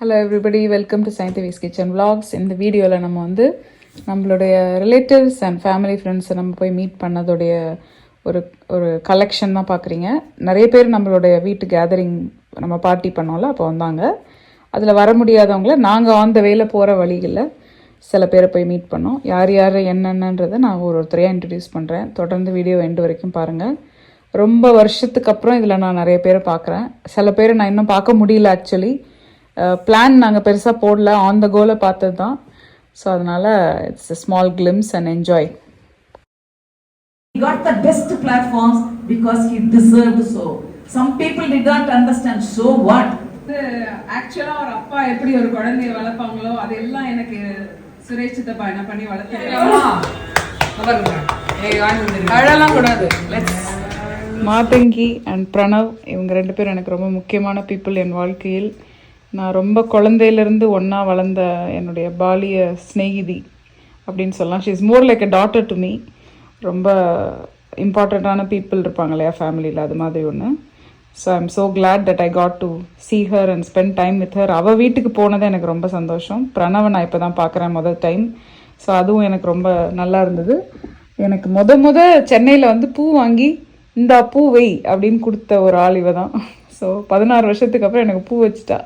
Hello everybody, welcome to scientific kitchen vlogs. இந்த வீடியோவில் நம்ம வந்து நம்மளுடைய ரிலேட்டிவ்ஸ் அண்ட் ஃபேமிலி ஃப்ரெண்ட்ஸை நம்ம போய் மீட் பண்ணதோடைய ஒரு ஒரு கலெக்ஷன் தான் பார்க்குறீங்க. நிறைய பேர் நம்மளுடைய வீட்டு கேதரிங் நம்ம பார்ட்டி பண்ணோம்ல, அப்போ வந்தாங்க. அதில் வர முடியாதவங்கள நாங்கள் ஆன் த வேல போகிற வழிகளில் சில பேரை போய் மீட் பண்ணோம். யார் யார் என்னென்னன்றதை நான் ஒருத்தரையாக இன்ட்ரடியூஸ் பண்ணுறேன். தொடர்ந்து வீடியோ எண்டு வரைக்கும் பாருங்கள். ரொம்ப வருஷத்துக்கு அப்புறம் இதில் நான் நிறைய பேரை பார்க்குறேன். சில பேரை நான் இன்னும் பார்க்க முடியல. ஆக்சுவலி பிளான் நாங்கள் பெருசாக போடல, ஆன் த கோலை பார்த்தது தான். ஸோ அதனால் it's a small glimpse and enjoy. He got the best platforms because he deserved so. Some people did not understand. So what? ஆக்சுவலாக ஒரு அப்பா எப்படி ஒரு குழந்தைய வளர்ப்பாங்களோ அதெல்லாம் எனக்கு சுரேஷ் சித்தப்பா என்ன பண்ணி வளர்த்தெல்லாம் கூடாது. மாதங்கி அண்ட் பிரணவ் இவங்க ரெண்டு பேரும் எனக்கு ரொம்ப முக்கியமான பீப்புள் என் வாழ்க்கையில். நான் ரொம்ப குழந்தையிலேருந்து ஒன்றா வளர்ந்த என்னுடைய பாலிய ஸ்நேகிதி அப்படின்னு சொல்லலாம். She is more like a daughter to me. ரொம்ப இம்பார்ட்டண்ட்டான பீப்புள் இருப்பாங்க இல்லையா ஃபேமிலியில், அது மாதிரி ஒன்று. So I am so glad that I got to see her and spend time with her. அவள் வீட்டுக்கு போனது எனக்கு ரொம்ப சந்தோஷம். பிரணவை நான் இப்போ தான் பார்க்குறேன் முதல் டைம். ஸோ அதுவும் எனக்கு ரொம்ப நல்லா இருந்தது. எனக்கு முத சென்னையில் வந்து பூ வாங்கி இந்த பூ வை அப்படின்னு கொடுத்த ஒரு ஆள் இவ தான். ஸோ 16 வருஷத்துக்கு அப்புறம் எனக்கு பூ வச்சுட்டா.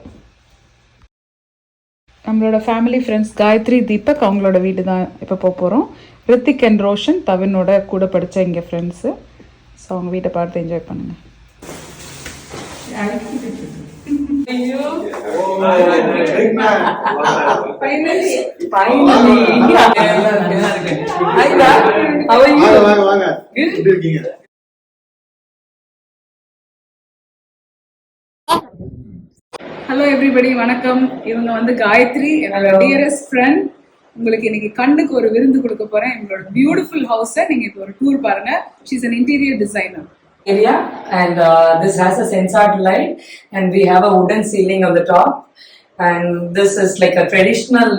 நம்மளோட ஃபேமிலி ஃப்ரெண்ட்ஸ் காயத்ரி, தீபக் அவங்களோட வீடு தான் இப்போ போக போகிறோம். ரித்திக் அண்ட் ரோஷன் தவினோட கூட படித்த இங்கே ஃப்ரெண்ட்ஸு. ஸோ அவங்க வீட்டை பார்த்து என்ஜாய் பண்ணுங்கள். ஹலோ எவ்ரிபடி, வணக்கம். இவங்க வந்து காயத்ரி, என்னோட டியரஸ்ட் ஃப்ரெண்ட். உங்களுக்கு இன்னைக்கு கண்ணுக்கு ஒரு விருந்து கொடுக்க போறேன். எங்களோட பியூட்டிஃபுல் ஹவுஸை நீங்க இப்போ ஒரு டூர் பாருங்க. She is an interior designer. Area and this has a sensor light and we have a wooden ceiling on the top, and this is like a traditional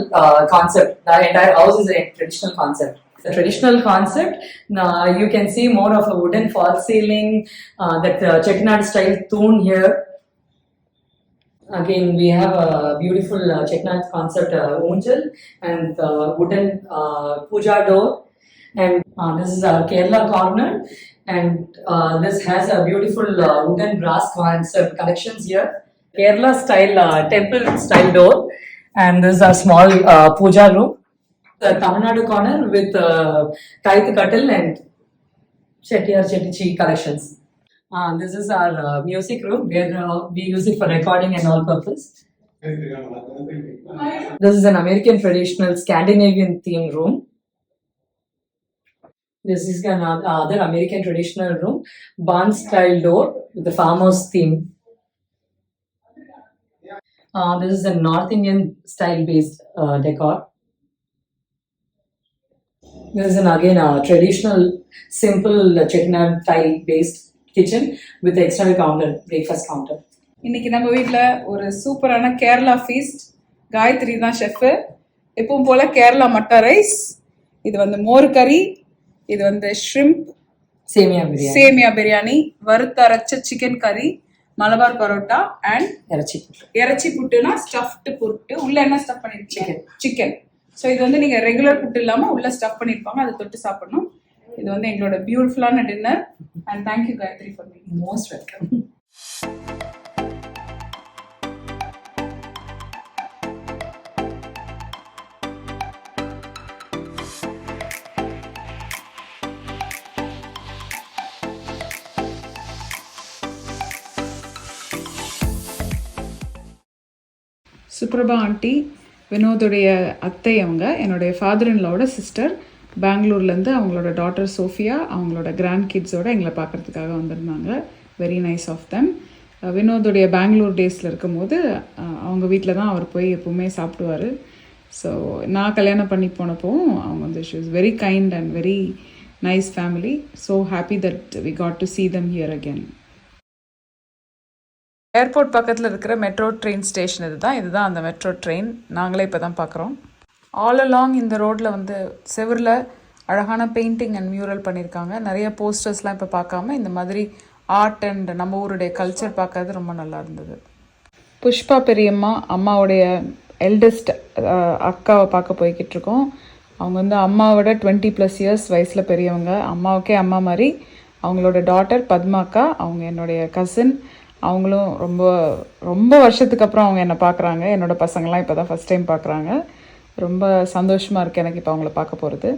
concept. The entire house is a traditional concept. The traditional concept, you can see more of a wooden false ceiling, that Chettinad style thune here. Again, we have a beautiful Chettinad concept onjal and wooden puja door, and this is our Kerala corner, and this has a beautiful wooden brass concept collections here. Kerala style temple style door, and this is a small puja room. The Tamil Nadu corner with Kaithu Kattil and Chettiar Chettichi collections. This is our music room where we use it for recording and all purpose. This is an American traditional Scandinavian theme room. This is another American traditional room, barn style door with the farmer's theme. This is a North Indian style based decor. This is again a traditional simple Chettinad tile based kitchen with external counter, breakfast counter. இன்னைக்கு நம்ம வீட்டில் ஒரு சூப்பரான Kerala feast. Gayatri தான் chef. எப்பவும் போல Kerala மட்டா rice, இது வந்து மோர் கறி, இது வந்து ஷ்ரிம்ப் சேமியா பிரியாணி, வறுத்த அரைச்ச சிக்கன் கறி, மலபார் பரோட்டா அண்ட் இறைச்சி புட்டுனா ஸ்டஃப்டு புட்டு. உள்ள என்ன ஸ்டஃப் பண்ணிருக்கீங்க? சிக்கன். ஸோ இது வந்து நீங்கள் ரெகுலர் புட்டு இல்லாமல் உள்ள ஸ்டஃப் பண்ணியிருப்பாங்க, அதை தொட்டு சாப்பிடணும். இது வந்து எங்களோட பியூட்டிஃபுல்லான dinner. And thank you Gayathri for me. Most welcome. Suprabha aunty, வினோதுடைய அத்தை. அவங்க என்னுடைய ஃபாதர் இன் லாவோட சிஸ்டர். பெங்களூர்லேருந்து அவங்களோட டாட்டர் சோஃபியா அவங்களோட கிராண்ட் கிட்ஸோடு எங்களை பார்க்குறதுக்காக வந்திருந்தாங்க. Very nice of them. வினோதுடைய பெங்களூர் டேஸில் இருக்கும்போது அவங்க வீட்டில் தான் அவர் போய் எப்போவுமே சாப்பிடுவார். ஸோ நான் கல்யாணம் பண்ணி போனப்போவும் அவங்க வந்து she is very kind and very nice family. So happy that we got to see them here again. Airport பக்கத்தில் இருக்கிற மெட்ரோ ட்ரெயின் ஸ்டேஷன் இதுதான் அந்த மெட்ரோ ட்ரெயின். நாங்களே இப்போ தான் பார்க்குறோம். ஆல் அலாங் இந்த ரோட்டில் வந்து செவரில் அழகான பெயிண்டிங் அண்ட் மியூரல் பண்ணியிருக்காங்க. நிறைய போஸ்டர்ஸ்லாம் இப்போ பார்க்காம இந்த மாதிரி ஆர்ட் அண்ட் நம்ம ஊருடைய கல்ச்சர் பார்க்கறது ரொம்ப நல்லா இருந்தது. புஷ்பா பெரியம்மா அம்மாவுடைய எல்டஸ்ட் அக்காவை பார்க்க போய்கிட்டு இருக்கோம். அவங்க வந்து அம்மாவோட 20+ இயர்ஸ் வயசில் பெரியவங்க. அம்மாவுக்கே அம்மா மாதிரி. அவங்களோட டாட்டர் பத்மா அக்கா, அவங்க என்னுடைய கசின். அவங்களும் ரொம்ப ரொம்ப வருஷத்துக்கு அப்புறம் அவங்க என்னை பார்க்குறாங்க. என்னோடய பசங்கள்லாம் இப்போ தான் ஃபஸ்ட் டைம் பார்க்குறாங்க. ரொம்ப சந்தோஷமாக இருக்குது எனக்கு இப்போ அவங்கள பார்க்க போகிறது.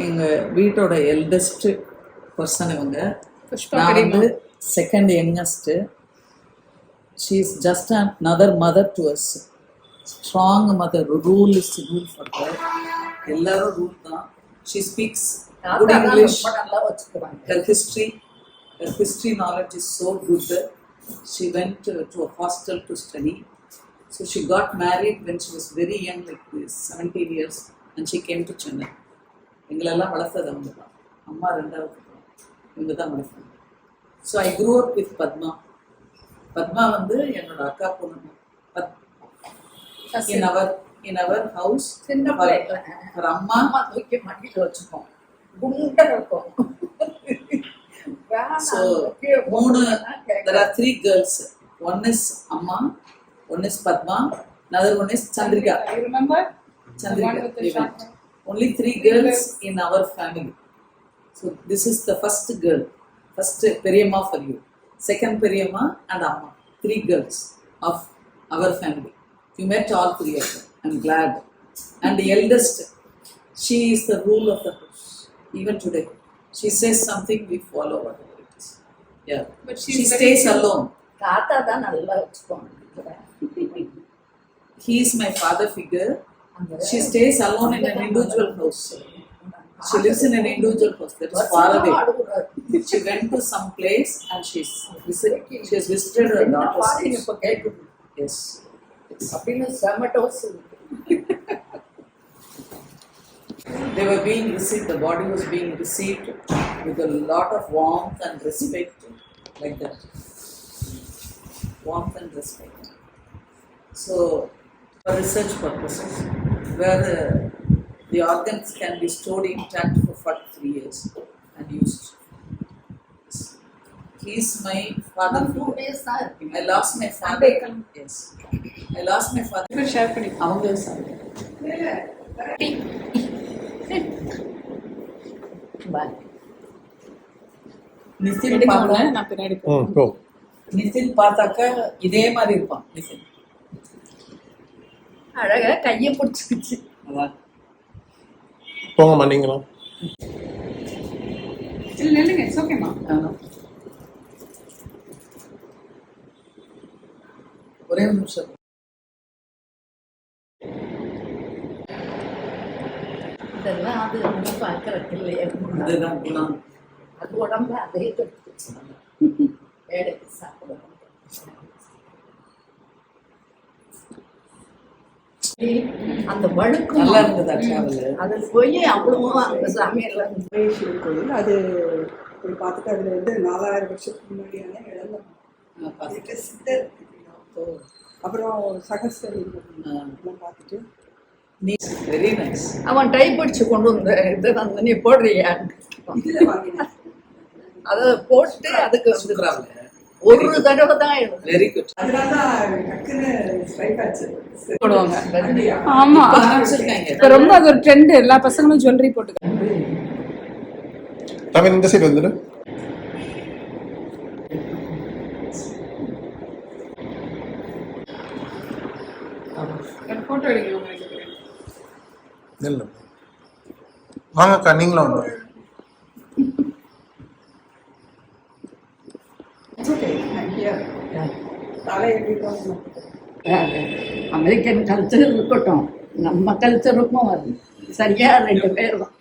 எங்கள் வீட்டோட எல்டஸ்ட் பர்சன் இவங்க. நான் வந்து second youngest. She is just another mother to us. Strong mother. Rule is rule for her. எல்லாரும் ரூல் தான். She speaks good English. Her history knowledge is so good. She went to a hostel to study. So she got married when she was very young, like 17 years, and she came to Chennai. எங்களெல்லாம் வளர்த்தது அவங்க தான். அம்மா ரெண்டாவது இவங்க தான் வளர்த்தாங்க. So I grew up with Padma. Padma வந்து என்னோட அக்கா பொண்ணு. இன் அவர் ஹவுஸ் ஒரு அம்மா தூக்கி மடியில் வச்சுப்போம். குண்டா இருக்கும். So there are 3 girls. One is Amma, one is Padma, another one is Chandrika. You remember? Chandrika. Only 3 girls in our family. So this is the first girl. First Periyamma for you. Second Periyamma and Amma. 3 girls of our family. You met all 3 of them. I'm glad. And the eldest, she is the rule of the house. Even today. She says something, we follow whatever it is. Yeah. But she stays alone. தாத்தா தான் நல்லா வச்சுக்கோங்க. He is my father figure. She stays alone in an individual house. She lives in an individual house that is far away. She went to some place and she has visited her daughter's house. Yes. அப்படின்னு செமட்டோஸ். They were being received, the body was being received with a lot of warmth and respect, like that. Warmth and respect. So, for research purposes, where the organs can be stored intact for 43 years and used. He is my father. 2 days தான் இருக்கு. I lost my father. Yes. I lost my father. Share பண்ணி அவங்க sir. Nitin பார்த்தா நான் பின்னாடி நிதின் பார்த்தாக்கா இதே மாதிரி இருப்பான். நிதின் அழகா கையை பிடிச்சிக்கிச்சு. அதான் போங்கம்மா நீங்களும். இல்லைங்க, இட்ஸ் ஓகேம்மா. ஒரே ஒரு நிமிஷம். இதெல்லாம் அது ரொம்ப பார்க்கறதுக்கு இல்லையே. அதுதான் குணம். அது உடம்பு அதே கெடுத்துச்சு. வேலைக்கு சாப்பிடுவோம். அந்த வழுக்கு நல்லா இருந்ததா டிராவல்? அது போய் அவ்வளவோ அந்த சமையல் கோயில் அது போய் பார்த்துட்டு அதில் வந்து 4000 வருஷத்துக்கு முன்னாடியான இடம் சித்தர். அப்புறம் சகஸ்தலிங்கம் பார்த்துட்டு வெரி நைஸ். அவன் டை பிடிச்சு கொண்டு வந்த இது வந்து நீ போடுறியா இதில் வாங்கினேன். அதை போட்டு அதுக்கு சூப்பராக ஒரு தடவை தான் எழுது. Very good. அதனால தான் டக்குன்னு ஸ்ட்ரைக் ஆச்சு. போடுவாங்க. அப்படியா? ஆமா, ஆரம்பிச்சிருக்காங்க. இப்ப ரொம்ப அது ஒரு ட்ரெண்ட். எல்லா பசங்களும் ஜுவல்லரி போட்டுக்காங்க. தமிழ் இந்த சைடு வந்துடு. போட்டோ எடுக்கணும். இல்லை வாங்கக்கா நீங்களும் வாங்க. தலை எப்படி அமெரிக்கன் கல்ச்சர் இருக்கட்டும், நம்ம கல்ச்சருக்கும் அது சரியா 2 பேரும்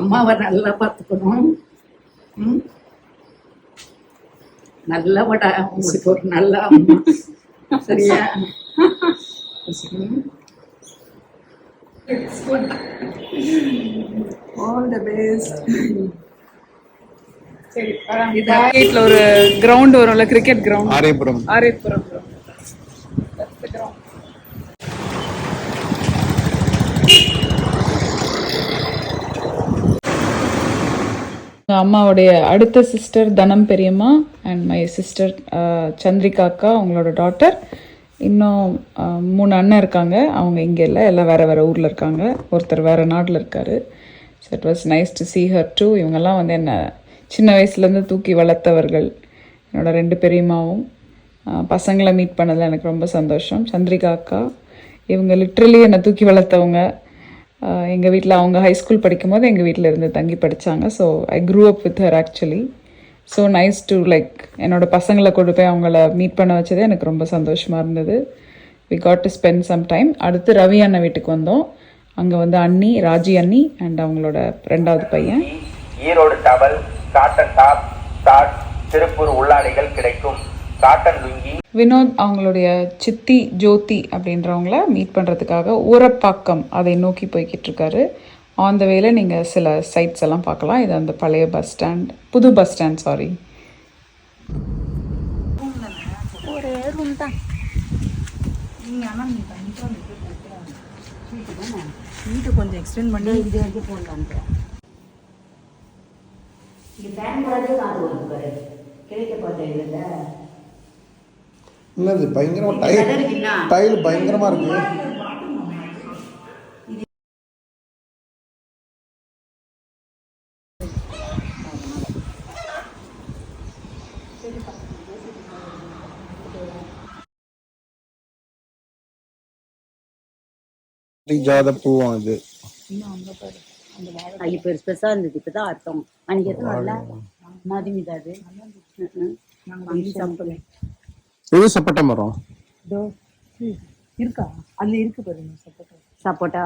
அம்மாவை நல்லா பார்த்துக்கணும். நல்லபடா உங்களுக்கு ஒரு நல்ல அம்மா. சரியா? All the best. சரி, வீட்டில் ஒரு கிரவுண்ட் வரும்ல, கிரிக்கெட் கிரவுண்ட். ஆரியபுரம். ஆரியபுரம். அம்மாவுடைய அடுத்த சிஸ்டர் தனம் பெரியம்மா அண்ட் மை சிஸ்டர் சந்திரிகா அக்கா, அவங்களோட டாட்டர். இன்னும் 3 அண்ணன் இருக்காங்க. அவங்க இங்கே இல்லை, எல்லாம் வேறு வேறு ஊரில் இருக்காங்க. ஒருத்தர் வேறு நாட்டில் இருக்கார். So it was nice to see her too. இவங்கெல்லாம் வந்து என்னை சின்ன வயசுலேருந்து தூக்கி வளர்த்தவர்கள். என்னோட 2 பெரியம்மாவும் பசங்களை மீட் பண்ணதில் எனக்கு ரொம்ப சந்தோஷம். சந்திரிகா அக்கா இவங்க லிட்ரலி என்னை தூக்கி வளர்த்தவங்க. எங்கள் வீட்டில் அவங்க ஹைஸ்கூல் படிக்கும்போது எங்கள் வீட்டில் இருந்து தங்கி படித்தாங்க. So I grew up with her actually. So nice to like என்னோடய பசங்களை கொண்டு போய் அவங்கள மீட் பண்ண வச்சதே எனக்கு ரொம்ப சந்தோஷமாக இருந்தது. We got to spend some time. அடுத்து ரவி அண்ணன் வீட்டுக்கு வந்தோம். அங்கே வந்து அண்ணி ராஜி அண்ணி அண்ட் அவங்களோட 2வது பையன். Erode towel, cotton top, short, Tiruppur உள்ளாடைகள் கிடைக்கும். காட்டன் லுங்கி. வினோத் அவங்களுடைய சித்தி ஜோதி அப்படின்றவங்கள மீட் பண்ணுறதுக்காக ஊரப்பாக்கம் அதை நோக்கி போய்கிட்டு இருக்காரு. ஆன் த வேல நீங்கள் சில சைட்ஸ் எல்லாம் பார்க்கலாம். இது அந்த பழைய பஸ் ஸ்டாண்ட், புது பஸ் ஸ்டாண்ட், சாரி. ஒரு ரூம் தான். வீட்டு கொஞ்சம் எக்ஸ்டெண்ட் பண்ணி இது வரைக்கும் போடலாம். இது ஃபேன் கூடவே காது வரும் பாரு. கிடைக்க பார்த்தேன் இல்லை. இல்லை இது பயங்கரமாக டைல் பயங்கரமாக இருக்குது. ஜாத பூவம் இது அது பெருசு பெருசா இருந்தது. இப்பதான் அர்த்தம் அன்னைக்கு எத்தனை மதுமிதாது சாப்பிடலாம். இது சப்போட்டா மரம் இருக்கா? அதுல இருக்கு பாருங்க சப்போட்டா,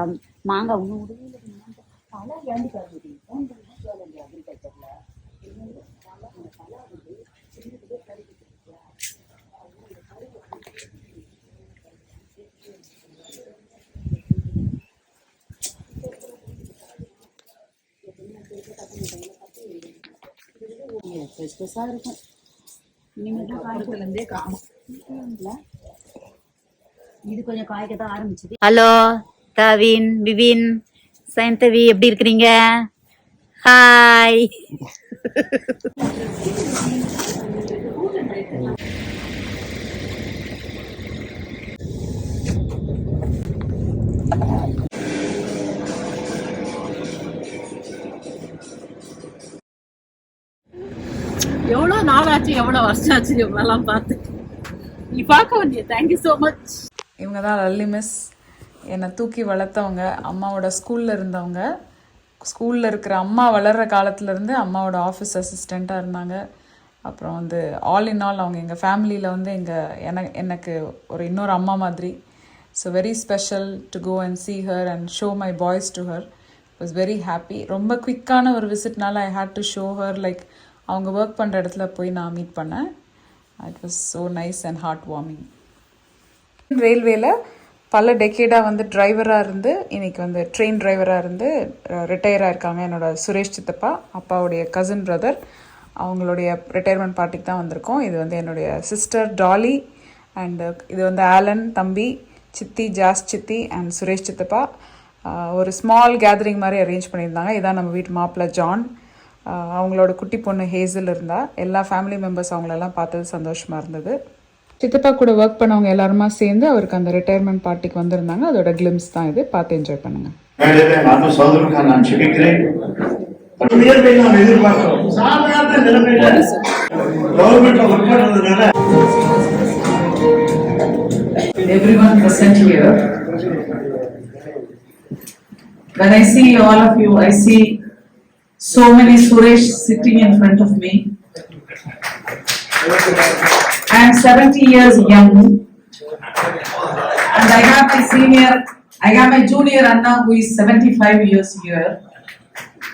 மாங்காய். ஒன்றும் உடனே பெருசா இருக்கும். இது கொஞ்சம் காய்க்கத்தான் ஆரம்பிச்சது. ஹலோ கவின், விவின், சயந்தவி, எப்படி இருக்கிறீங்க? ஹாய். எவ்வளோ நாள் ஆச்சு, எவ்வளோ வருஷம் ஆச்சு இவங்களெல்லாம் பார்த்து. நீ பார்க்க வேண்டிய. Thank you so much. இவங்க தான் லல்லி மிஸ். என்னை தூக்கி வளர்த்தவங்க, அம்மாவோட ஸ்கூலில் இருந்தவங்க. ஸ்கூலில் இருக்கிற அம்மா வளர்கிற காலத்துலேருந்து அம்மாவோட ஆஃபீஸ் அசிஸ்டண்ட்டாக இருந்தாங்க. அப்புறம் வந்து ஆல் இன் ஆல் அவங்க எங்கள் ஃபேமிலியில் வந்து எனக்கு ஒரு இன்னொரு அம்மா மாதிரி. So very special to go and see her and show my boys to her. was very happy. ரொம்ப குவிக்கான ஒரு விசிட்னால I had to show her like அவங்க ஒர்க் பண்ணுற இடத்துல போய் நான் மீட் பண்ணேன். It was so nice and heart warming. ரயில்வேல பல டெக்கேடாக வந்து டிரைவராக இருந்து இன்றைக்கி வந்து ட்ரெயின் டிரைவராக இருந்து ரிட்டையர் ஆகிருக்காங்க என்னோட சுரேஷ் சித்தப்பா, அப்பாவுடைய கசின் பிரதர். அவங்களுடைய ரிட்டையர்மெண்ட் பார்ட்டிக்கு தான் வந்திருக்கோம். இது வந்து என்னுடைய சிஸ்டர் டாலி அண்டு இது வந்து ஆலன் தம்பி, சித்தி ஜாஸ் சித்தி அண்ட் சுரேஷ் சித்தப்பா. ஒரு ஸ்மால் கேதரிங் மாதிரி அரேஞ்ச் பண்ணியிருந்தாங்க. இதான் நம்ம வீட்டு மாப்பிள்ளை ஜான். அவங்களோட குட்டி பொண்ணு ஹேசல் இருந்தால். எல்லா ஃபேமிலி மெம்பர்ஸ் அவங்களெல்லாம் பார்த்தது சந்தோஷமாக இருந்தது. சித்தப்பா கூட ஒர்க் பண்ணவங்க எல்லாருமா சேர்ந்து அவருக்கு அந்த ரிட்டையர்மெண்ட் பார்ட்டிக்கு வந்திருந்தாங்க. அதோட கிளிம்ஸ் தான் இது. பார்த்து என்ஜாய் பண்ணுங்கள். ನಾನು ಸೋದರಕ್ಕೆ ನಾನು ಕ್ಷಮಿக்கிறேன். நாம் எதிர்பார்க்கிறோம். சாதாரண நிலைமையில கவர்மெண்ட் ஒர்க் பண்றதுனால everyone present here. When I see all of you, I see so many Suresh sitting in front of me. I am 70 years young and I have my junior Anna who is 75 years here.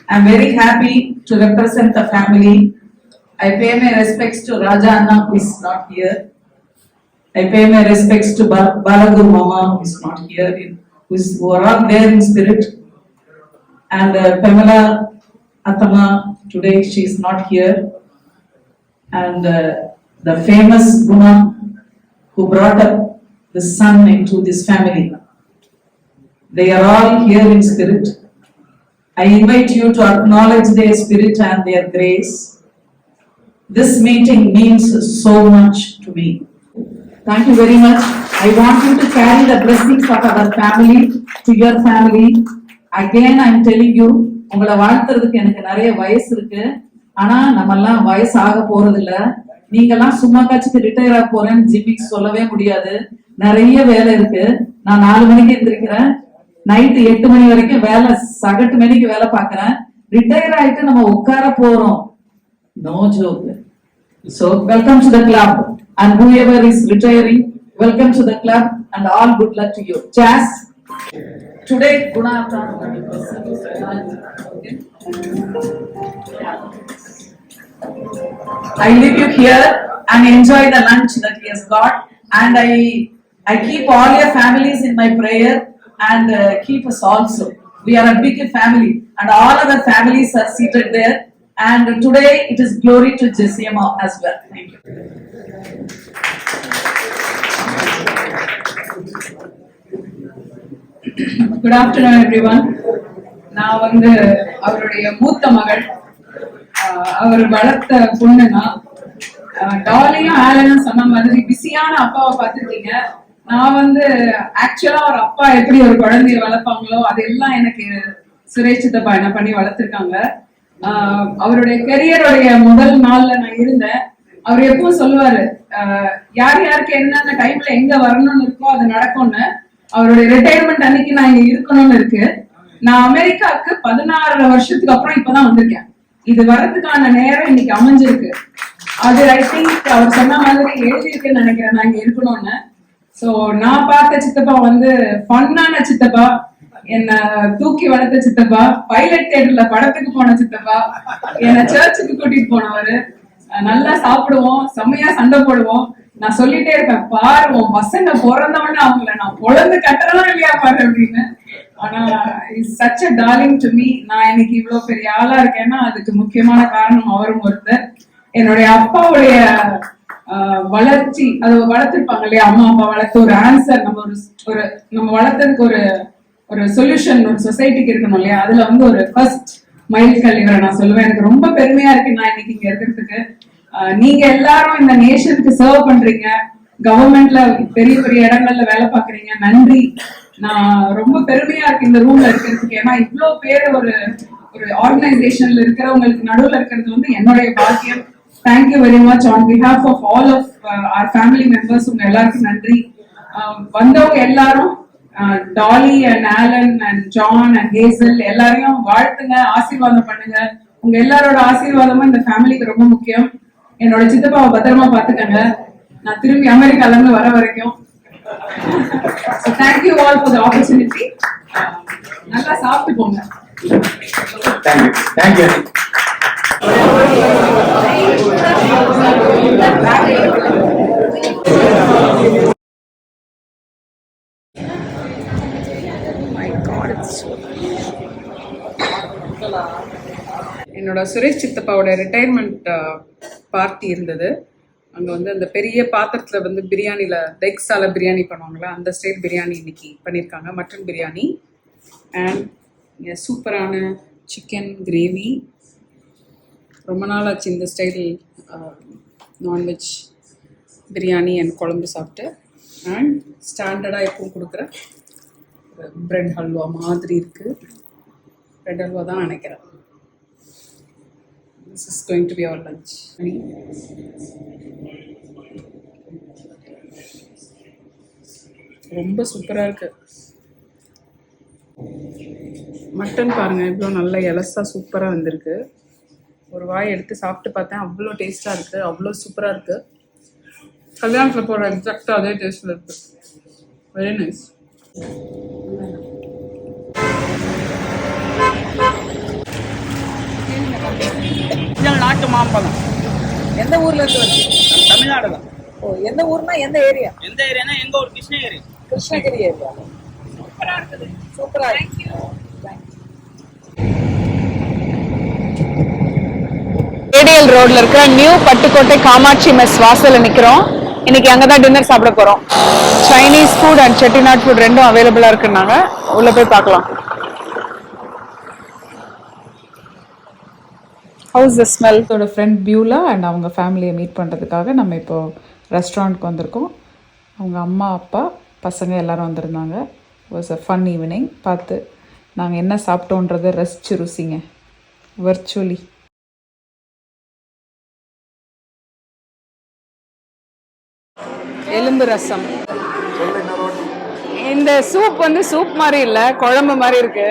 I am very happy to represent the family. I pay my respects to Raja Anna who is not here. I pay my respects to Balagur Mama who is not here, who are all there in spirit. And Pamela Atama, today she is not here. And the famous Guna who brought up the son into this family. They are all here in spirit. I invite you to acknowledge their spirit and their grace. This meeting means so much to me. Thank you very much. I want you to carry the blessings of our family to your family. Again, I am telling you, உங்களை வாழ்த்துறதுக்கு எனக்கு நிறைய வயசு இருக்கு. ஆனா நம்ம எல்லாம் வயசு ஆக போறது இல்ல. நீங்க எல்லாம் சும்மா காட்சிக்கு ரிட்டையர் ஆக போறேன்னு ஜிம்மிக்கு சொல்லவே முடியாது. நிறைய வேலை இருக்கு. நான் 4 மணிக்கு எந்திரிக்கிறேன். நைட்டு 8 மணி வரைக்கும் வேலை, சகட்டு மணிக்கு வேலை பாக்குறேன். ரிட்டையர் ஆயிட்டு நம்ம உட்கார போறோம். No joke. So welcome to the club, and whoever is retiring, welcome to the club, and all good luck to you. Jazz. Today, Guna, I leave you here and enjoy the lunch that he has got, and I keep all your families in my prayer, and keep us also. We are a big family, and all other families are seated there. And today it is glory to JCM as well. Thank you. Good afternoon, everyone. நான் வந்து அவருடைய மூத்த மகள், அவர் வளர்த்த பொண்ணுனா. டாலியும் ஆலனும் சொன்ன மாதிரி பிஸியான அப்பாவை பார்த்துருக்கீங்க. நான் வந்து ஆக்சுவலா ஒரு அப்பா எப்படி ஒரு குழந்தைய வளர்ப்பாங்களோ அதெல்லாம் எனக்கு சுரேஷ் சித்தப்பா என்ன பண்ணி வளர்த்துருக்காங்க. அவருடைய கெரியருடைய முதல் நாள்ல நான் இருந்தேன். அவர் எப்பவும் சொல்லுவாரு, யார் யாருக்கு என்னென்ன டைம்ல எங்க வரணும்னு இருக்கோ அது நடக்கும்னு. அவருடைய ரிட்டையர்மெண்ட் அன்னைக்கு நான் இங்க இருக்கணும்னு இருக்கு. நான் அமெரிக்காவுக்கு 16 வருஷத்துக்கு அப்புறம் இப்பதான் வந்திருக்கேன். இது வர்றதுக்கான நேரம் இன்னைக்கு அமைஞ்சிருக்கு. அது ஐ திங்க் அவர் சொன்ன மாதிரி எழுதியிருக்குன்னு நினைக்கிறேன் நான் இங்க இருக்கணும்னு. சோ நான் பார்த்த சித்தப்பா வந்து ஃபன்னான சித்தப்பா, என்ன தூக்கி வளர்த்த சித்தப்பா, பைலட் தியேட்டர்ல படத்துக்கு போன சித்தப்பா, என்ன சர்ச்சுக்கு கூட்டிட்டு போனவரு. நல்லா சாப்பிடுவோம், செம்மையா சண்டை போடுவோம். நான் சொல்லிட்டே இருப்பேன், பாரு உன் பசங்க பிறந்தவொடனே அவங்கள நான் பொழந்து கட்டுறதும் இல்லையா பாரு அப்படின்னு. ஆனா such a darling to me. நான் இன்னைக்கு இவ்வளவு பெரிய ஆளா இருக்கேன்னா அதுக்கு முக்கியமான காரணம் அவரும் ஒருத்தர். என்னுடைய அப்பாவுடைய வளர்ச்சி, அது வளர்த்திருப்பாங்க இல்லையா, அம்மா அப்பா வளர்த்த ஒரு ஆன்சர், நம்ம வளர்த்ததுக்கு ஒரு சொல்யூஷன் ஒரு சொசைட்டிக்கு இருக்கணும் இல்லையா. அதுல வந்து ஒரு ஃபர்ஸ்ட் மைல்கல் இவரை நான் சொல்லுவேன். எனக்கு ரொம்ப பெருமையா இருக்கு நான் இன்னைக்கு இங்க இருக்கிறதுக்கு. நீங்க எல்லாரும் இந்த நேஷனுக்கு சர்வ் பண்றீங்க, கவர்மெண்ட்ல பெரிய பெரிய இடங்கள்ல வேலை பாக்குறீங்க. நன்றி. நான் ரொம்ப பெருமையா இருக்கு இந்த ரூம்ல இருக்கிறதுக்கு. ஏன்னா இவ்வளவு பேர் ஒரு ஆர்கனைசேஷன்ல இருக்கிறவங்களுக்கு நடுவுல இருக்கிறது வந்து என்னுடைய பாக்கியம். Thank you very much on behalf of all of our family members. உங்க எல்லாருக்கும் நன்றி. வந்தவங்க எல்லாரும் Dolly and Alan and John and Hazel எல்லாரையும் வாழ்த்துங்க, ஆசீர்வாதம் பண்ணுங்க. உங்க எல்லாரோட ஆசீர்வாதமும் இந்த ஃபேமிலிக்கு ரொம்ப முக்கியம். என்னோட சித்தப்பாவை பத்திரமா பாத்துக்கங்க, நான் திரும்பி அமெரிக்கால இருந்து வர வரைக்கும். So thank you all for the opportunity. நல்லா சாப்பிட்டு போங்க. Thank you. என்னோட சுரேஷ் சித்தப்பாவோட ரிட்டையர்மெண்ட் பார்ட்டி இருந்தது. அங்கே வந்து அந்த பெரிய பாத்திரத்தில் வந்து பிரியாணியில் டெக்ஸால பிரியாணி பண்ணுவாங்களா, அந்த ஸ்டைல் பிரியாணி இன்னைக்கு பண்ணியிருக்காங்க, மட்டன் பிரியாணி. அண்ட் சூப்பரான சிக்கன் கிரேவி. ரொம்ப நாள் ஆச்சு இந்த ஸ்டைல் நான்வெஜ் பிரியாணி அண்ட் குழம்பு சாப்பிட்டு. அண்ட் ஸ்டாண்டர்டாக எப்பவும் கொடுக்குற பிரெட் ஹல்வா மாதிரி இருக்குது. பிரெட் ஹல்வா தான் நினைக்கிறேன். This is going to be our lunch. ரொம்ப சூப்பராக இருக்கு. மட்டன் பாருங்க இவ்வளோ நல்ல எலசா சூப்பராக வந்திருக்கு. ஒரு வாய் எடுத்து சாப்பிட்டு பார்த்தேன், அவ்வளோ டேஸ்டாக இருக்குது, அவ்வளோ சூப்பராக இருக்குது. கல்யாணத்தில் போகிற எக்ஸாக்டாக அதே டேஸ்ட்டில் இருக்குது. Very nice. நாட்டு மாம்பழம் எந்த ஊர்ல இருந்து வருது? தமிழ்நாடு தான். ஓ, எந்த ஊர்னா எந்த ஏரியா? எந்த ஏரியானா எங்க ஊர் கிருஷ்ணகிரி. கிருஷ்ணகிரி ஏரியா. சூப்பரா இருக்குது. சூப்பரா. ஏடிஎல் ரோட்ல இருக்கிற நியூ பட்டுக்கோட்டை காமாட்சி மெஸ் வாசல்ல நிக்கிறோம். இன்னைக்கு அங்கதான் டின்னர் சாப்பிட போறோம். Chinese food and Chettinad food ரெண்டும் அவைலபிளா இருக்குன்னாங்க. உள்ள போய் பார்க்கலாம். ஹவுஸ் த ஸ்மெல். அதோட ஃப்ரெண்ட் பியூலா அண்ட் அவங்க ஃபேமிலியை மீட் பண்ணுறதுக்காக நம்ம இப்போ ரெஸ்டாரண்ட்க்கு வந்திருக்கோம். அவங்க அம்மா அப்பா பசங்க எல்லோரும் வந்திருந்தாங்க. Was a fun evening. பார்த்து நாங்கள் என்ன சாப்பிட்டோன்றதை ரசிச்சு ருசிங்க வர்ச்சுவலி. எலும்பு ரசம். இந்த சூப் வந்து சூப் மாதிரி இல்லை, குழம்பு மாதிரி இருக்கு.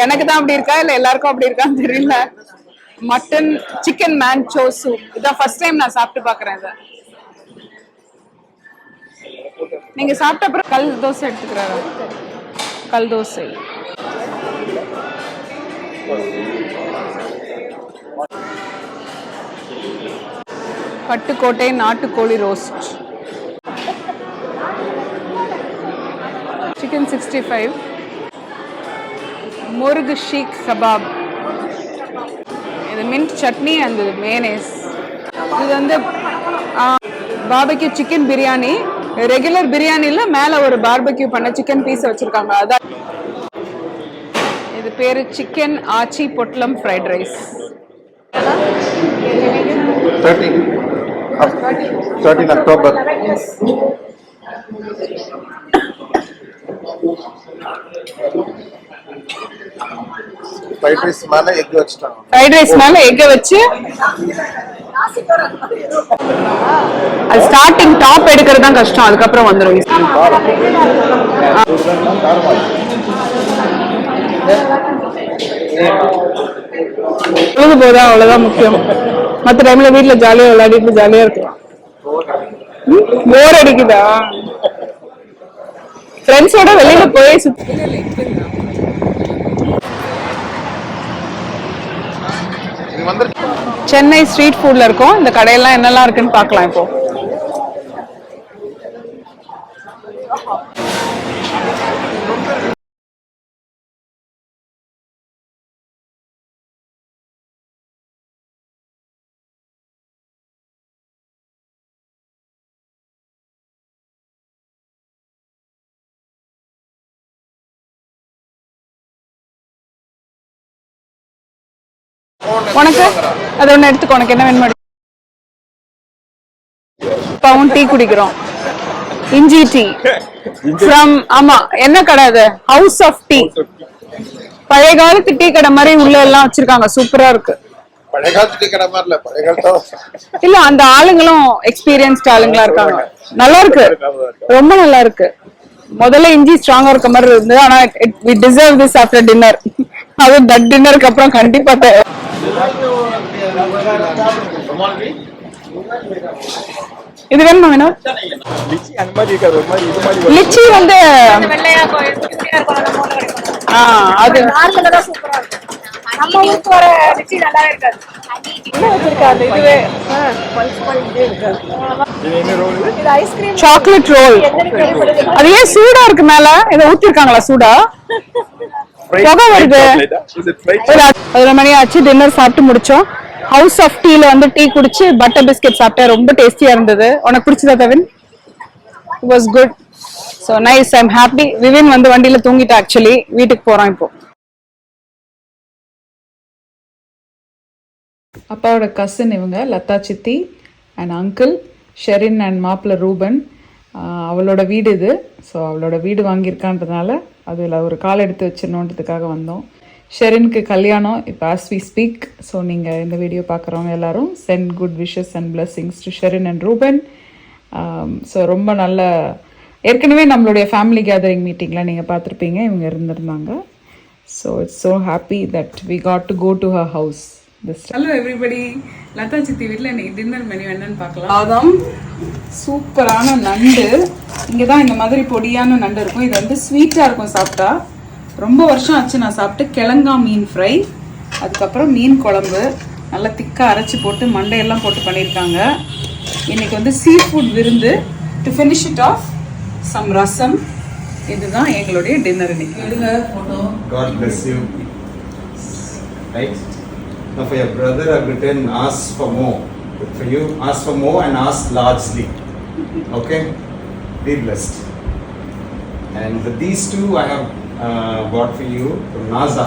எனக்கு தான் அப்படி இருக்கா இல்லை எல்லாருக்கும் அப்படி இருக்கான்னு தெரியல. Mutton chicken manchow soup. இதான் ஃபர்ஸ்ட் டைம் நான் சாப்பிட்டு பார்க்குறேன் இதை. நீங்க சாப்பிட்ட அப்புறம் கல் தோசை எடுத்துக்கிறாரு. கல் தோசை. பட்டுக்கோட்டை நாட்டுக்கோழி ரோஸ்ட், சிக்கன் 65, முருகு ஷீக் கபாப், இது மின்ட் சட்னி அண்ட் மேனேஸ். இது வந்து பார்பக்யூ சிக்கன் பிரியாணி. ரெகுலர் பிரியாணில மேல ஒரு பார்பக்யூ பண்ண சிக்கன் பீஸ் வச்சிருக்காங்க. அதான் இது பேரு சிக்கன் ஆச்சி பொட்லம் fried rice. 13 October. Fried rice மேல எக் வச்சிட்டாங்க. ஃப்ரைட் ரைஸ் மேல எக் வச்சு அது ஸ்டார்டிங் டாப் எடுக்கிறது தான் கஷ்டம். அதுக்கப்புறம் வந்துடும். பொழுது போதா அவ்வளவுதான் முக்கியம். மற்ற டைம்ல வீட்டுல ஜாலியா விளையாடிட்டு ஜாலியா இருக்கலாம். போர் அடிக்குதா? ஃப்ரெண்ட்ஸோட வெளியில போய் சென்னை ஸ்ட்ரீட் ஃபுட்ல இருக்கும். இந்த கடையெல்லாம் என்னெல்லாம் இருக்குன்னு பார்க்கலாம் இப்போ. உனக்கு அது ஒண்ணு எடுத்துக்கோ. உனக்கு என்ன வேணுமா? பவுன் டீ குடிக்கிறோம். இஞ்சி டீ ஃப்ரம் ஆமா என்ன கடை அது? House of Tea. பழைய காலத்து டீ கடை மாதிரி உள்ள எல்லாம் வச்சிருக்காங்க. சூப்பரா இருக்கு. பழைய காலத்து டீ கடை மாதிரி இல்ல, பழைய காலத்து இல்ல அந்த ஆளுங்களும் எக்ஸ்பீரியன்ஸ்ட் ஆளுங்களா இருக்காங்க. நல்லா இருக்கு, ரொம்ப நல்லா இருக்கு. முதல்ல இஞ்சி ஸ்ட்ராங்கா இருக்க மாதிரி இருந்தது. ஆனா we deserve this after dinner. அது தட் டின்னருக்கு அப்புறம் கண்டிப்பா இது வேணுமா? வேணும் லிச்சி வந்து அது சாக்லேட் ரோல். அது ஏன் சூடா இருக்கு? மேல இதை ஊத்திருக்காங்களா? சூடா புகை வருது. 11 மணி ஆச்சு. டின்னர் சாப்பிட்டு முடிச்சோம். ஹவுஸ் ஆஃப் டீல வந்து டீ குடிச்சு பட்டர் பிஸ்கெட் சாப்பிட்டேன். ரொம்ப டேஸ்டியா இருந்தது. உனக்கு பிடிச்சதா Thavin? It was good. So nice. I'm happy. Vivin வந்து வண்டியில தூங்கிட்டா. ஆக்சுவலி வீட்டுக்கு போறோம் இப்போ. அப்பாவோட கசின் இவங்க லதா சித்தி அண்ட் அங்கிள் ஷெரின் அண்ட் மாப்பிள்ள ரூபன். அவளோட வீடு இது. ஸோ அவளோட வீடு வாங்கியிருக்கான்றதுனால அதில் ஒரு கால் எடுத்து வச்சிடணுன்றதுக்காக வந்தோம். ஷெரினுக்கு கல்யாணம் இப்போ ஆஸ் வி ஸ்பீக். ஸோ நீங்கள் இந்த வீடியோ பார்க்குறவங்க எல்லாரும் send good wishes and blessings to Sherin and Ruben. So ரொம்ப நல்ல ஏற்கனவே நம்மளுடைய ஃபேமிலி கேதரிங் மீட்டிங்கில் நீங்கள் பார்த்துருப்பீங்க, இவங்க இருந்திருந்தாங்க. So it's so happy that we got to go to her house. Hello everybody. Latha சித்தி வீட்டில் இன்னைக்கு டின்னர் மெனு என்னன்னு பார்க்கலாம். பாதாம், சூப்பரான நண்டு. இங்கே தான் இந்த மாதிரி பொடியான நண்டு இருக்கும். இது வந்து ஸ்வீட்டாக இருக்கும் சாப்பிட்டா. ரொம்ப வருஷம் ஆச்சு நான் சாப்பிட்டு. கிழங்கா மீன் ஃப்ரை, அதுக்கப்புறம் மீன் குழம்பு நல்லா திக்காக அரைச்சி போட்டு மண்டையெல்லாம் போட்டு பண்ணியிருக்காங்க. இன்னைக்கு வந்து சீ ஃபுட் விருந்து. To finish it off some rasam. இதுதான் எங்களுடைய டின்னர் இன்னைக்கு. எடுங்க photo. God bless you. Right? Now for your brother I've written ask for more. For you ask for more and ask largely. Okay? Be blessed. And these two I have bought for you from NASA.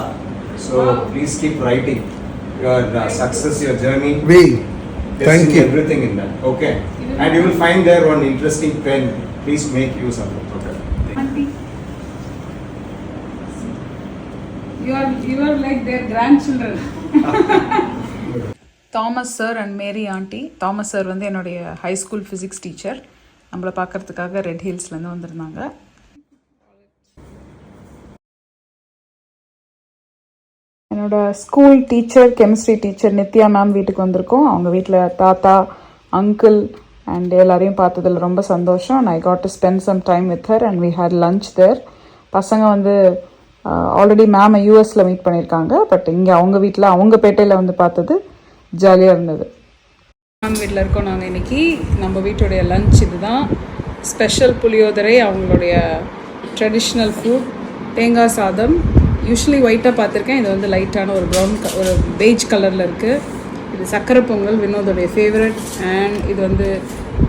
So please keep writing. your success, your journey. Thank Testing you. everything in that. Okay. And you will find there one interesting pen. Please make use of it. Okay. Auntie. You are like their grandchildren. Thomas sir and Mary aunty. Thomas sir வந்து என்னுடைய high school physics teacher. நம்மளை பார்க்கறதுக்காக red ஹில்ஸ்லேருந்து வந்திருந்தாங்க. என்னோட school teacher, chemistry teacher Nithya ma'am வீட்டுக்கு வந்திருக்கோம். அவங்க வீட்டில் தாத்தா, அங்கிள் அண்ட் எல்லாரையும் பார்த்ததில் ரொம்ப சந்தோஷம். And I got to spend some time with her and we had lunch there. பசங்க வந்து ஆல்ரெடி மேமை யூஎஸில் மீட் பண்ணியிருக்காங்க. பட் இங்கே அவங்க வீட்டில், அவங்க பேட்டையில் வந்து பார்த்தது ஜாலியாக இருந்தது. மேம் வீட்டில் இருக்கோம் நாங்கள் இன்றைக்கி. நம்ம வீட்டுடைய லன்ச் இதுதான். ஸ்பெஷல் புளியோதரை, அவங்களுடைய ட்ரெடிஷ்னல் ஃபுட், தேங்காய் சாதம். யூஸ்வலி ஒயிட்டாக பார்த்துருக்கேன், இது வந்து லைட்டான ஒரு ப்ரௌன் ஒரு பெய்ஜ் கலரில் இருக்குது. இது சக்கரை பொங்கல், வினோதோடைய ஃபேவரட். அண்ட் இது வந்து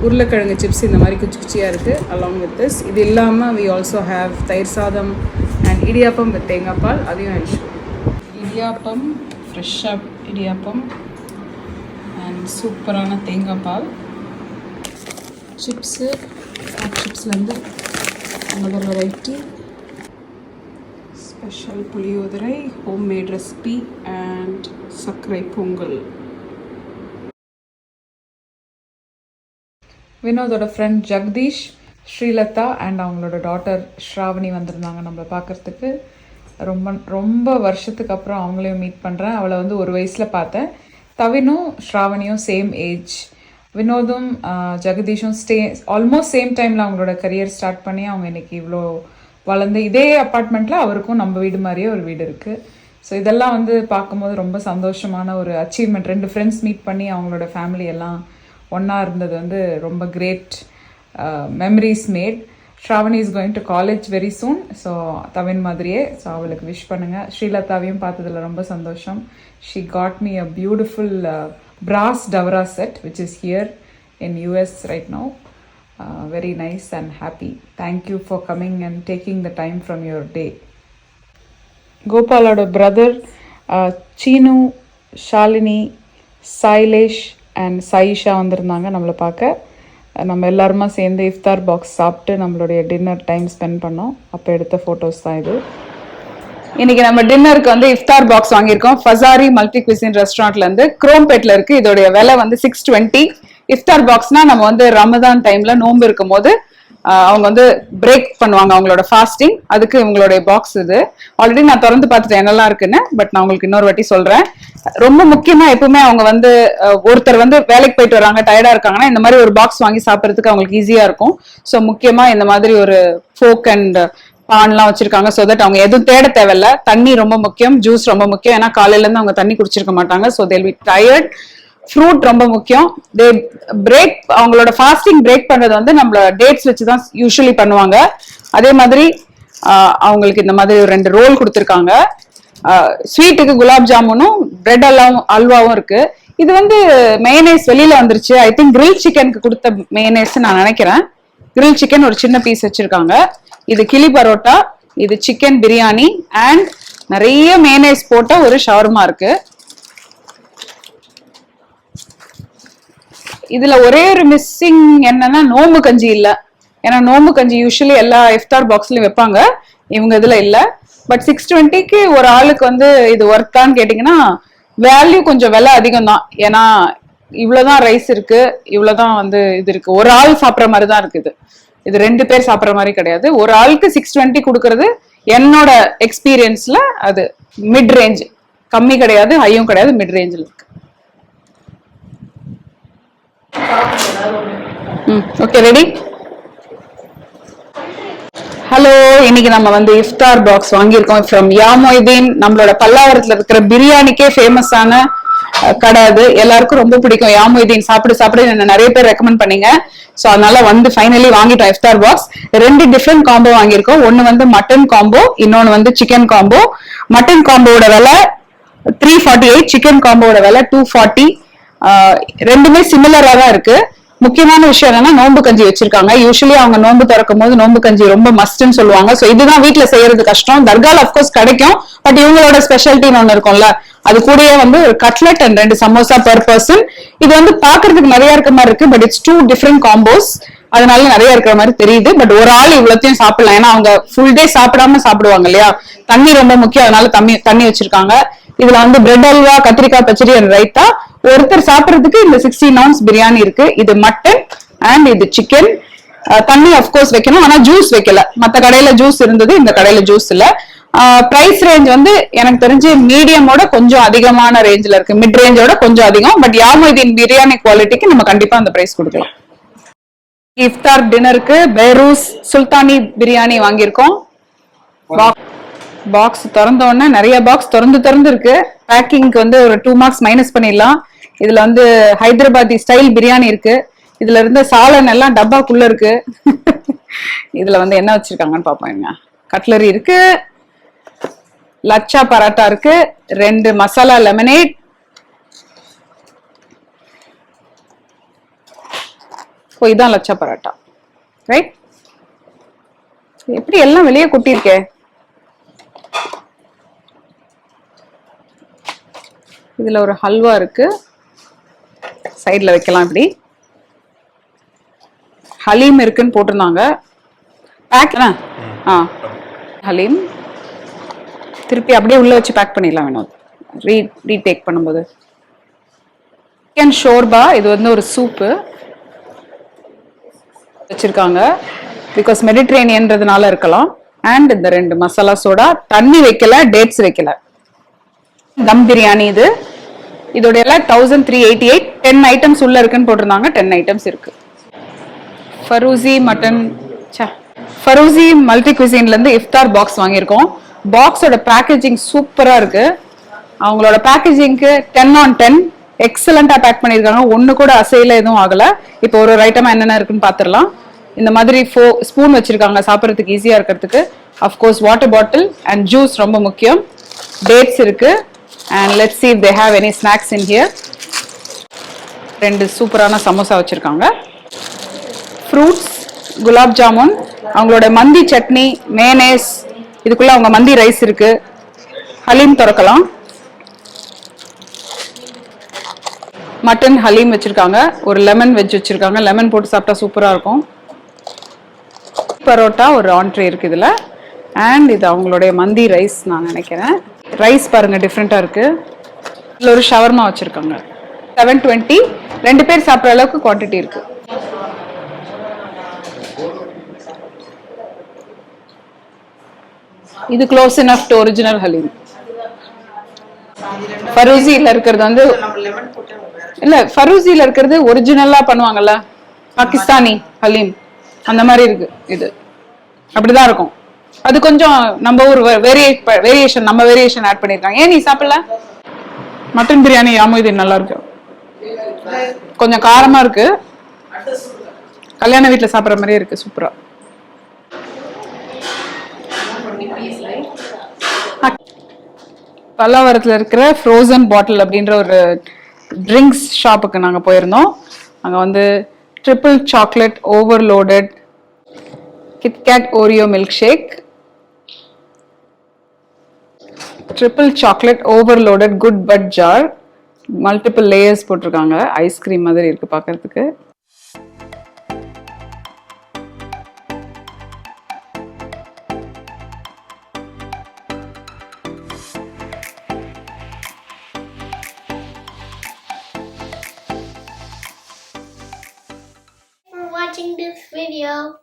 உருளைக்கிழங்கு சிப்ஸ் இந்த மாதிரி குச்சி குச்சியாக இருக்குது அலாங் வித் திஸ். இது இல்லாமல் வி ஆல்சோ ஹேவ் தயிர் சாதம் அண்ட் இடியாப்பம் வித் தேங்காய் பால். அதையும் ஐஷு இடியாப்பம், ஃப்ரெஷ்ஷாக இடியாப்பம் அண்ட் சூப்பரான தேங்காய் பால். சிப்ஸு, சிப்ஸ்லேருந்து another variety. Special puliyodarai, home made recipe and sakkarai pongal. வினோதோட ஃப்ரெண்ட் ஜெகதீஷ், ஸ்ரீலதா அண்ட் அவங்களோட டாட்டர் ஸ்ராவணி வந்திருந்தாங்க நம்மளை பார்க்குறதுக்கு. ரொம்ப ரொம்ப வருஷத்துக்கு அப்புறம் அவங்களையும் மீட் பண்ணுறேன். அவளை வந்து ஒரு வயசில் பார்த்தேன். தவினும் ஸ்ராவணியும் சேம் ஏஜ். வினோதும் ஜெகதீஷும் ஆல்மோஸ்ட் சேம் டைமில் அவங்களோட கரியர் ஸ்டார்ட் பண்ணி அவங்க இன்றைக்கி இவ்வளோ வளர்ந்து இதே அப்பார்ட்மெண்ட்டில் அவருக்கும் நம்ம வீடு மாதிரியே ஒரு வீடு இருக்குது. ஸோ இதெல்லாம் வந்து பார்க்கும்போது ரொம்ப சந்தோஷமான ஒரு அச்சீவ்மெண்ட். 2 ஃப்ரெண்ட்ஸ் மீட் பண்ணி அவங்களோட ஃபேமிலி எல்லாம் ஒன்றா இருந்தது வந்து ரொம்ப great memories made. Sravani is going to college very soon. So Thavin மாதிரியே. ஸோ அவளுக்கு விஷ் பண்ணுங்கள். ஸ்ரீலதாவையும் பார்த்ததில் ரொம்ப சந்தோஷம். She got me a beautiful brass davara set which is here in US right now. Very nice and happy. Thank you for coming and taking the time from your day. Gopaloda brother Chinu, Shalini, Sailesh and Saisha வந்திருந்தாங்க நம்மளை பார்க்க. நம்ம எல்லாருமா சேர்ந்து இஃப்தார் box சாப்பிட்டு நம்மளுடைய dinner time spend பண்ணோம். அப்போ எடுத்த ஃபோட்டோஸ் தான் இது. இன்னைக்கு நம்ம டின்னருக்கு வந்து இஃப்தார் பாக்ஸ் வாங்கியிருக்கோம். Fazari multi cuisine ரெஸ்டாரண்ட்லேருந்து. குரோம்பேட்டில் இருக்குது. இதோடைய விலை வந்து 620. இஃப்தார் பாக்ஸ்னால் நம்ம வந்து ரமதான் டைமில் நோன்பு இருக்கும் போது அவங்க வந்து பிரேக் பண்ணுவாங்க அவங்களோட ஃபாஸ்டிங். அதுக்கு இவங்களுடைய பாக்ஸ் இது. ஆல்ரெடி நான் திறந்து பார்த்துட்டேன் என்னெல்லாம் இருக்குன்னு. பட் நான் உங்களுக்கு இன்னொரு வாட்டி சொல்கிறேன். ரொம்ப முக்கியமாக எப்பவுமே அவங்க வந்து ஒருத்தர் வந்து வேலைக்கு போயிட்டு வராங்க, டயர்டாக இருக்காங்கன்னா இந்த மாதிரி ஒரு பாக்ஸ் வாங்கி சாப்பிட்றதுக்கு அவங்களுக்கு ஈஸியாக இருக்கும். ஸோ முக்கியமாக இந்த மாதிரி ஒரு ஃபோக் அண்ட் பான்லாம் வச்சிருக்காங்க. ஸோ தட் அவங்க எதுவும் தேட தேவையில்ல. தண்ணி ரொம்ப முக்கியம், ஜூஸ் ரொம்ப முக்கியம். ஏன்னா காலையிலேருந்து அவங்க தண்ணி குடிச்சிருக்க மாட்டாங்க. So they'll be tired. Fruit ரொம்ப முக்கியம். தே பிரேக் அவங்களோட ஃபாஸ்டிங் பிரேக் பண்றது வந்து நம்மள டேட்ஸ் வச்சு தான் யூஸ்வலி பண்ணுவாங்க. அதே மாதிரி அவங்களுக்கு இந்த மாதிரி 2 ரோல் கொடுத்துருக்காங்க. ஸ்வீட்டுக்கு குலாப் ஜாமுனும் பிரெட் அல்வாவும் இருக்கு. இது வந்து மேயனேஸ் வெளியில வந்துருச்சு. ஐ திங்க் கிரில் சிக்கனுக்கு கொடுத்த மேயனேஸ் நான் நினைக்கிறேன். கிரில் சிக்கன் ஒரு சின்ன பீஸ் வச்சிருக்காங்க. இது கிளி பரோட்டா, இது சிக்கன் பிரியாணி அண்ட் நிறைய மேயனேஸ் போட்ட ஒரு ஷவர்மா இருக்கு. இதுல ஒரே ஒரு மிஸ்ஸிங் என்னன்னா நோம்பு கஞ்சி இல்ல. ஏன்னா நோம்பு கஞ்சி யூஸ்வலி எல்லா இஃப்தார் பாக்ஸ்லயும் வைப்பாங்க, இவங்க இதுல இல்ல. பட் 620க்கு ஒரு ஆளுக்கு வந்து இது ஒர்த்தான்னு கேட்டீங்கன்னா வேல்யூ கொஞ்சம் விலை அதிகம் தான். ஏன்னா இவ்வளவுதான் ரைஸ் இருக்கு, இவ்வளவுதான் வந்து இது இருக்கு. ஒரு ஆள் சாப்பிட்ற மாதிரி தான் இருக்குது. இது 2 பேர் சாப்பிட்ற மாதிரி கிடையாது. ஒரு ஆளுக்கு 620 கொடுக்கறது என்னோட எக்ஸ்பீரியன்ஸ்ல அது மிட் ரேஞ்ச். கம்மி கிடையாது, ஹையும் கிடையாது, மிட் ரேஞ்சில் இருக்கு. Okay, ready? ஹலோ, இன்னைக்கு நம்ம வந்து இஃப்தார் பாக்ஸ் வாங்கியிருக்கோம் ஃப்ரம் யா மொய்தீன். நம்மளோட பல்லாவரத்துல இருக்கிற பிரியாணிக்கே ஃபேமஸான கடை அது. எல்லாருக்கும் ரொம்ப பிடிக்கும் யா மொய்தீன். சாப்பிடு என்ன நிறைய பேர் ரெக்கமெண்ட் பண்ணீங்க. ஸோ அதனால வந்து ஃபைனலி வாங்கிட்டோம் இஃப்தார் பாக்ஸ். 2 டிஃப்ரெண்ட் காம்போ வாங்கியிருக்கோம். ஒன்னு வந்து மட்டன் காம்போ, இன்னொன்னு வந்து சிக்கன் காம்போ. மட்டன் காம்போட விலை 348, சிக்கன் காம்போட விலை 240. ரெண்டுமே சிமிலரா தான் இருக்கு. முக்கியமான விஷயம் என்னன்னா நோன்பு கஞ்சி வச்சிருக்காங்க. யூஸ்வலி அவங்க நோன்பு திறக்கும் போது நோன்பு கஞ்சி ரொம்ப மஸ்ட்னு சொல்லுவாங்க. சோ இதுதான் வீட்டுல செய்யறது கஷ்டம். தர்கால அப்கோர்ஸ் கிடைக்கும், பட் இவங்களோட ஸ்பெஷாலிட்டின்னு ஒண்ணு இருக்கும்ல, அது கூடயே வந்து ஒரு cutlet and 2 samosa per person. இது வந்து பாக்குறதுக்கு நிறைய இருக்க மாதிரி இருக்கு, பட் இட்ஸ் 2 டிஃபரெண்ட் காம்போஸ். அதனால நிறைய இருக்கிற மாதிரி தெரியுது. பட் ஒரு ஆள் இவ்வளத்தையும் சாப்பிடலாம், ஏன்னா அவங்க ஃபுல் டே சாப்பிடாம சாப்பிடுவாங்க இல்லையா. தண்ணி ரொம்ப முக்கியம், அதனால தண்ணி வச்சிருக்காங்க. இதுல வந்து பிரெட் அல்வா, கத்திரிக்காய் பச்சடி அண்ட் ரைத்தா. ஒருத்தர் சாப்பிடறதுக்கு இந்த 16 ounce பிரியாணி இருக்கு. இது மட்டன் அண்ட் இது சிக்கன். தண்ணி அப்கோர்ஸ் வைக்கணும், ஆனா ஜூஸ் வைக்கல. மத்த கடையில ஜூஸ் இருந்தது, இந்த கடையில ஜூஸ் இல்ல. பிரைஸ் ரேஞ்ச் வந்து எனக்கு தெரிஞ்சு மீடியமோட கொஞ்சம் அதிகமான ரேஞ்ச்ல இருக்கு, மிட் ரேஞ்சோட கொஞ்சம் அதிகம். பட் யாமுதீன் பிரியாணி குவாலிட்டிக்கு நம்ம கண்டிப்பா அந்த பிரைஸ் கொடுக்கலாம். இஃப்தார் டின்னருக்கு பெரூஸ் சுல்தானி பிரியாணி வாங்கியிருக்கோம். பாக்ஸ் திறந்த உடனே நிறைய பாக்ஸ் திறந்து இருக்கு. பேக்கிங்க்கு வந்து ஒரு 2 marks மைனஸ் பண்ணிடலாம். இதுல வந்து ஹைதராபாதி ஸ்டைல் பிரியாணி இருக்கு. இதுல இருந்த சாலன் எல்லாம் டப்பாக்குள்ள இருக்கு. இதுல வந்து என்ன வச்சிருக்காங்கன்னு பாப்போம். கட்லரி இருக்கு, லச்சா பராட்டா இருக்கு, 2 மசாலா லெமனேட், இதான் லச்சா பராட்டா. ரைட், எப்படி எல்லாம் வெளியே கொட்டிருக்கே. இதுல ஒரு ஹல்வா இருக்கு, சைட்ல வைக்கலாம். இப்படி ஹலீம் இருக்குன்னு போட்டிருந்தாங்க. பேக் ஹலீம் திருப்பி அப்படியே உள்ள வச்சு பேக் பண்ணிடலாம். வேணும் ரீடேக் பண்ணும்போது. சிக்கன் ஷோர்பா, இது வந்து ஒரு சூப்பு வச்சிருக்காங்க, பிகாஸ் மெடிட்ரேனியன்றதுனால இருக்கலாம். அண்ட் இந்த 2 மசாலா சோடா. தண்ணி வைக்கல, டேட்ஸ் வைக்கல. தம் பிரியாணி இது. இதோட 1388. 10 ஐட்டம்ஸ் உள்ள இருக்குன்னு போட்டிருந்தாங்க. 10 ஐட்டம்ஸ் இருக்கு. ஃபரூசி மட்டன், ஃபரூசி மல்டி குசின்ல இருந்து இஃப்தார் பாக்ஸ் வாங்கியிருக்கோம். பாக்ஸோட பேக்கேஜிங் சூப்பரா இருக்கு. அவங்களோட பேக்கேஜிங்க்கு 10 on 10 எக்ஸலண்டா பேக் பண்ணிருக்காங்க. ஒண்ணு கூட அசையில எதுவும் ஆகல. இப்போ ஒரு ஐட்டமா என்னென்ன இருக்குன்னு பாத்துடலாம். இந்த மாதிரி ஸ்பூன் வச்சிருக்காங்க சாப்பிட்றதுக்கு ஈஸியா இருக்கிறதுக்கு. Of course water bottle and juice ரொம்ப முக்கியம். டேட்ஸ் இருக்கு. And let's see if they have any snacks in here. 2 சூப்பரான சமோசா வச்சிருக்காங்க. ஃப்ரூட்ஸ், குலாப் ஜாமுன், அவங்களோட மந்தி சட்னி, மேனேஸ், இதுக்குள்ள அவங்க மந்தி ரைஸ் இருக்கு. ஹலீம் திறக்கலாம். மட்டன் ஹலீம் வச்சிருக்காங்க. ஒரு லெமன் வெஜ் வச்சிருக்காங்க. லெமன் போட்டு சாப்பிட்டா சூப்பரா இருக்கும். பரோட்டா ஒரு ஆண்ட்ரே இருக்கு இதுல. அண்ட் இது அவங்களுடைய மந்தி ரைஸ் நான் நினைக்கிறேன். ரைஸ் பாருங்க டிஃப்ரெண்டா இருக்கு. இதுல ஒரு ஷவர்மா வச்சிருக்காங்க. 720. 2 பேர் சாப்பிட்ற அளவுக்கு குவான்டிட்டி இருக்கு. இது close enough to original haleem. ஃபரூசில இருக்கிறது வந்து இல்ல, ஃபரூசில இருக்கிறது ஒரிஜினலா பண்ணுவாங்கல்ல, பாகிஸ்தானி ஹலீம் அந்த மாதிரி இருக்கு. இது அப்படிதான் இருக்கும். அது கொஞ்சம் நம்ம ஊர் வேரியேஷன், நம்ம வேரியேஷன் ஆட் பண்ணிருக்காங்க. ஏன் நீ சாப்பிடல? மட்டன் பிரியாணி யாமுதீன் நல்லா இருக்கு. கொஞ்சம் காரமா இருக்கு. கல்யாண வீட்டுல சாப்பிட்ற மாதிரியே இருக்கு. சூப்பரா. பல்லாவரத்துல இருக்கிற ஃப்ரோசன் பாட்டில் அப்படின்ற ஒரு ட்ரிங்க்ஸ் ஷாப்புக்கு நாங்க போயிருந்தோம். அங்க வந்து triple chocolate overloaded KitKat Oreo milk shake, triple chocolate overloaded good but jar, multiple layers போட்டிருக்காங்க. ஐஸ்கிரீம் மாதிரி இருக்கு பார்க்கறதுக்கு. Watching this video.